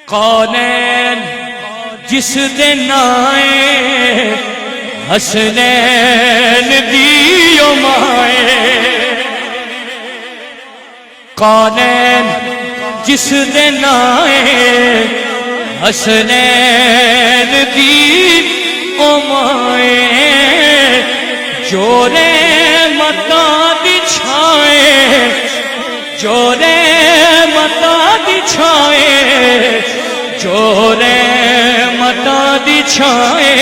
کونین جس دے نائے حسنین دیو مائے کونین جس دے نائے حسنین دیو مائے جورے متا دی چھائے جورے متا دی چھائے جورے متا دی چھائے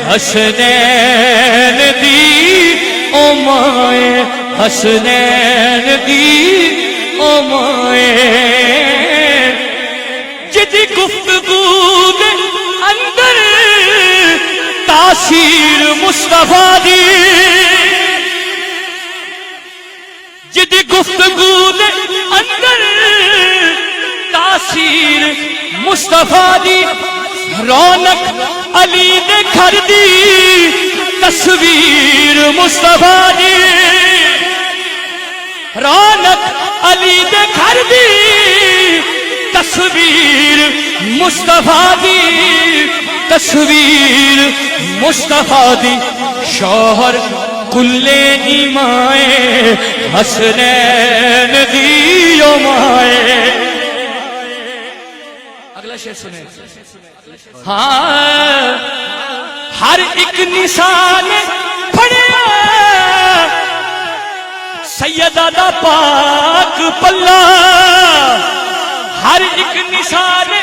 حسنین دی او مائے حسنین دی او مائے جدی گفتگو دے اندر تاثیر مصطفیٰ دی جدی گفتگو دے اندر تاثیر مصطفیٰ دی رونق علی دے گھر دی تصویر مصطفیٰ دی رونق علی دے گھر دی تصویر مصطفیٰ دی تصویر مصطفیٰ دی شوہر کلے ایمائے حسنین دیو مائے اگلا شعر سنیں ہاں ہر ایک نشان پڑھیا سیدہ دا پاک پلہ ہر ایک نشان